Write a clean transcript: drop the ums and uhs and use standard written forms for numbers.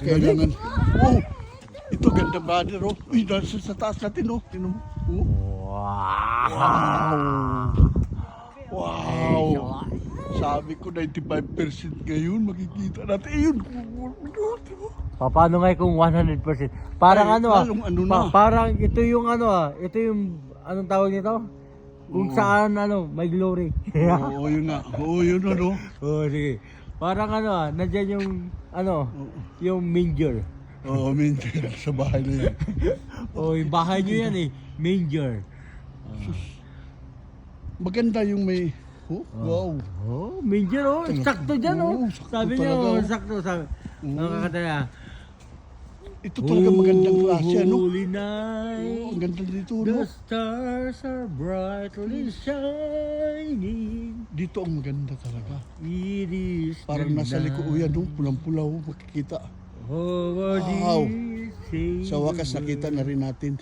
Kailangan. Oh, ito ganda brother. Oh. Uy, nasa sa taas natin. Oh. Tingnan mo. Oh. Wow! Wow. Sabi ko 95% ngayon makikita natin. Ayun. Paano nga kung 100%? Parang Ay, ano lalong ano na. parang ito yung ito yung anong tawag nito? Kung Oo. saan may glory. Oo, yun nga. Oo, yun ano. Oh, sige. Parang nandiyan yung yung manger. Oo, minsan sa bahay na yan. Oh, yung bahay nyo yan manger. Maganda yung may... Oh, wow. Oh, manger sakto dyan Oo, sakto Sabi niya, talaga, oh. sakto sabi. Nakakata niya. Ito talaga magandang klase, ano? Holy Oo, night, ang ganda dito, the no? stars are brightly shining. Dito ang maganda talaga. It is Parang the nasa liko, night. yan, no? Pulang-pula, oh, makikita. Oh, Wow. Jesus, Sa wakas, nakita na rin natin.